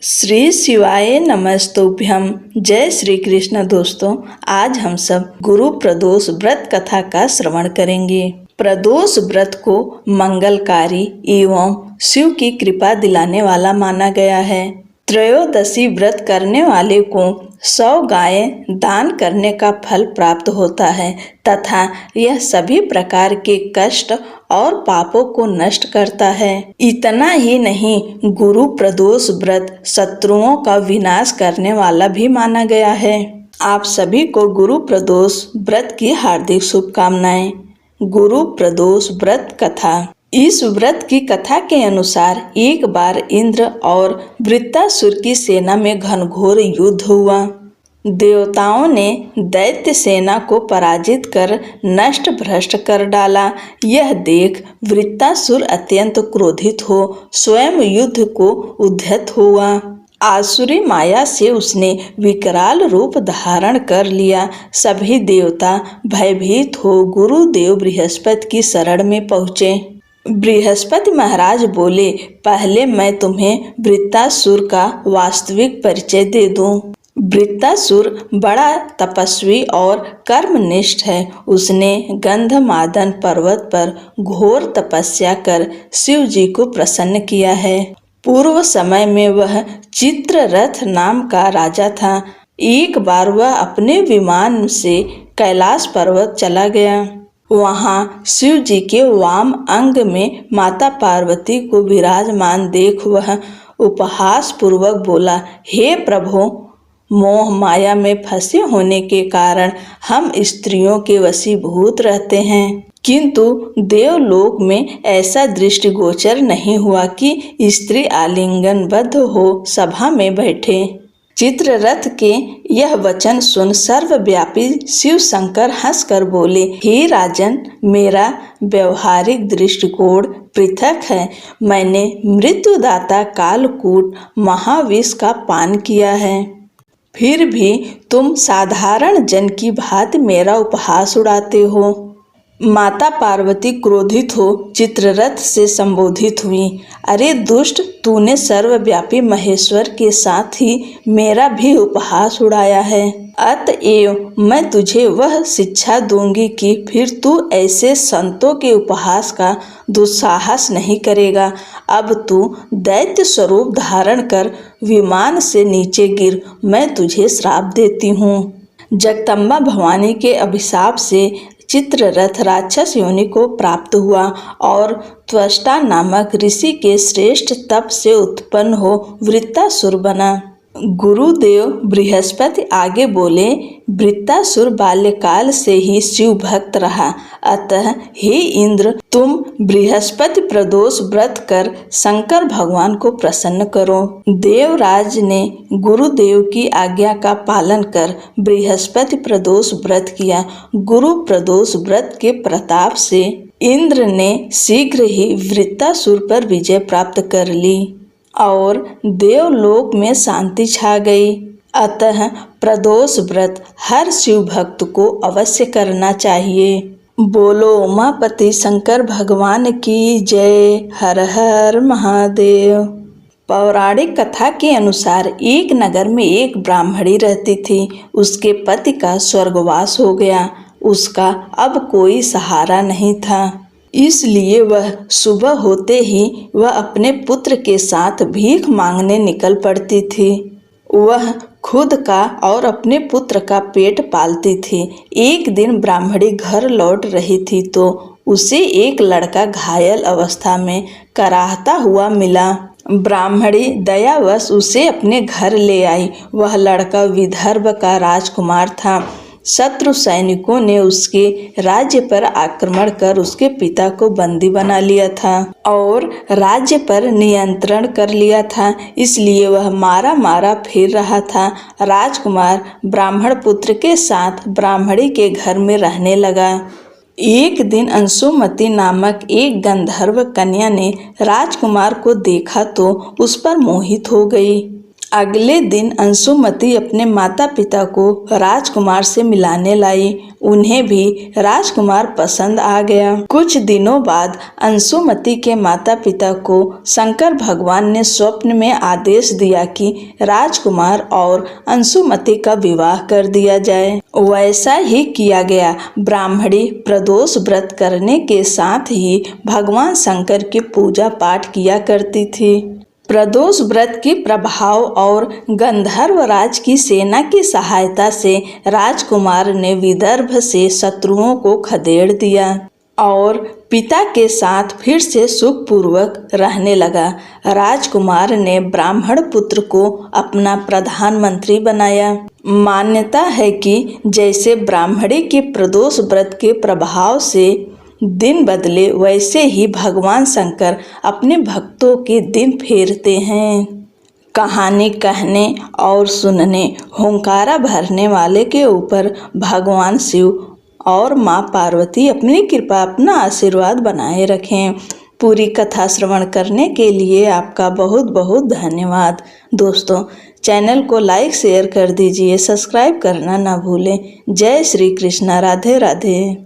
श्री शिवाय नमस्तुभ्यम। जय श्री कृष्ण। दोस्तों, आज हम सब गुरु प्रदोष व्रत कथा का श्रवण करेंगे। प्रदोष व्रत को मंगलकारी एवं शिव की कृपा दिलाने वाला माना गया है। त्रयोदशी व्रत करने वाले को 100 गायें दान करने का फल प्राप्त होता है तथा यह सभी प्रकार के कष्ट और पापों को नष्ट करता है। इतना ही नहीं, गुरु प्रदोष व्रत शत्रुओं का विनाश करने वाला भी माना गया है। आप सभी को गुरु प्रदोष व्रत की हार्दिक शुभकामनाएं। गुरु प्रदोष व्रत कथा। इस व्रत की कथा के अनुसार एक बार इंद्र और वृत्तासुर की सेना में घनघोर युद्ध हुआ। देवताओं ने दैत्य सेना को पराजित कर नष्ट भ्रष्ट कर डाला। यह देख वृत्तासुर अत्यंत क्रोधित हो स्वयं युद्ध को उद्यत हुआ। आसुरी माया से उसने विकराल रूप धारण कर लिया। सभी देवता भयभीत हो गुरुदेव बृहस्पति की शरण में पहुँचे। बृहस्पति महाराज बोले, पहले मैं तुम्हें वृत्तासुर का वास्तविक परिचय दे दूं। वृत्तासुर बड़ा तपस्वी और कर्मनिष्ठ है। उसने गंधमादन पर्वत पर घोर तपस्या कर शिव जी को प्रसन्न किया है। पूर्व समय में वह चित्ररथ नाम का राजा था। एक बार वह अपने विमान से कैलाश पर्वत चला गया। वहाँ शिव जी के वाम अंग में माता पार्वती को विराजमान देख वह उपहास पूर्वक बोला, हे प्रभु, मोह माया में फंसे होने के कारण हम स्त्रियों के वशीभूत रहते हैं, किंतु देवलोक में ऐसा दृष्टिगोचर नहीं हुआ कि स्त्री आलिंगनबद्ध हो सभा में बैठे। चित्ररथ के यह वचन सुन सर्वव्यापी शिव शंकर हंसकर बोले, हे राजन, मेरा व्यवहारिक दृष्टिकोण पृथक है। मैंने मृत्युदाता कालकूट महाविष का पान किया है, फिर भी तुम साधारण जन की भांति मेरा उपहास उड़ाते हो। माता पार्वती क्रोधित हो चित्ररथ से संबोधित हुई, अरे दुष्ट, तूने सर्वव्यापी महेश्वर के साथ ही मेरा भी उपहास उड़ाया है। अतएव मैं तुझे वह शिक्षा दूंगी कि फिर तू ऐसे संतों के उपहास का दुस्साहस नहीं करेगा। अब तू दैत्य स्वरूप धारण कर विमान से नीचे गिर, मैं तुझे श्राप देती हूँ। जगदम्बा भवानी के अभिशाप से चित्ररथ राक्षस योनि को प्राप्त हुआ और त्वष्टा नामक ऋषि के श्रेष्ठ तप से उत्पन्न हो वृत्तासुर बना। गुरुदेव बृहस्पति आगे बोले, वृत्तासुर बाल्यकाल से ही शिव भक्त रहा, अतः हे इंद्र, तुम बृहस्पति प्रदोष व्रत कर शंकर भगवान को प्रसन्न करो। देवराज ने गुरुदेव की आज्ञा का पालन कर बृहस्पति प्रदोष व्रत किया। गुरु प्रदोष व्रत के प्रताप से इंद्र ने शीघ्र ही वृत्तासुर पर विजय प्राप्त कर ली और देवलोक में शांति छा गई। अतः प्रदोष व्रत हर शिव भक्त को अवश्य करना चाहिए। बोलो उमापति शंकर भगवान की जय। हर हर महादेव। पौराणिक कथा के अनुसार एक नगर में एक ब्राह्मणी रहती थी। उसके पति का स्वर्गवास हो गया। उसका अब कोई सहारा नहीं था, इसलिए वह सुबह होते ही वह अपने पुत्र के साथ भीख मांगने निकल पड़ती थी। वह खुद का और अपने पुत्र का पेट पालती थी। एक दिन ब्राह्मणी घर लौट रही थी तो उसे एक लड़का घायल अवस्था में कराहता हुआ मिला। ब्राह्मणी दयावश उसे अपने घर ले आई। वह लड़का विदर्भ का राजकुमार था। शत्रु सैनिकों ने उसके राज्य पर आक्रमण कर उसके पिता को बंदी बना लिया था और राज्य पर नियंत्रण कर लिया था, इसलिए वह मारा मारा फिर रहा था। राजकुमार ब्राह्मण पुत्र के साथ ब्राह्मणी के घर में रहने लगा। एक दिन अंशुमती नामक एक गंधर्व कन्या ने राजकुमार को देखा तो उस पर मोहित हो गई। अगले दिन अंशुमति अपने माता पिता को राजकुमार से मिलाने लाई। उन्हें भी राजकुमार पसंद आ गया। कुछ दिनों बाद अंशुमति के माता पिता को शंकर भगवान ने स्वप्न में आदेश दिया कि राजकुमार और अंशुमति का विवाह कर दिया जाए। वैसा ही किया गया। ब्राह्मणी प्रदोष व्रत करने के साथ ही भगवान शंकर की पूजा पाठ किया करती थी। प्रदोष व्रत के प्रभाव और गंधर्वराज की सेना की सहायता से राजकुमार ने विदर्भ से शत्रुओं को खदेड़ दिया और पिता के साथ फिर से सुखपूर्वक रहने लगा। राजकुमार ने ब्राह्मण पुत्र को अपना प्रधानमंत्री बनाया। मान्यता है कि जैसे ब्राह्मणी के प्रदोष व्रत के प्रभाव से दिन बदले, वैसे ही भगवान शंकर अपने भक्तों के दिन फेरते हैं। कहानी कहने और सुनने, हुंकारा भरने वाले के ऊपर भगवान शिव और माँ पार्वती अपनी कृपा, अपना आशीर्वाद बनाए रखें। पूरी कथा श्रवण करने के लिए आपका बहुत बहुत धन्यवाद। दोस्तों, चैनल को लाइक शेयर कर दीजिए, सब्सक्राइब करना ना भूलें। जय श्री कृष्ण। राधे राधे।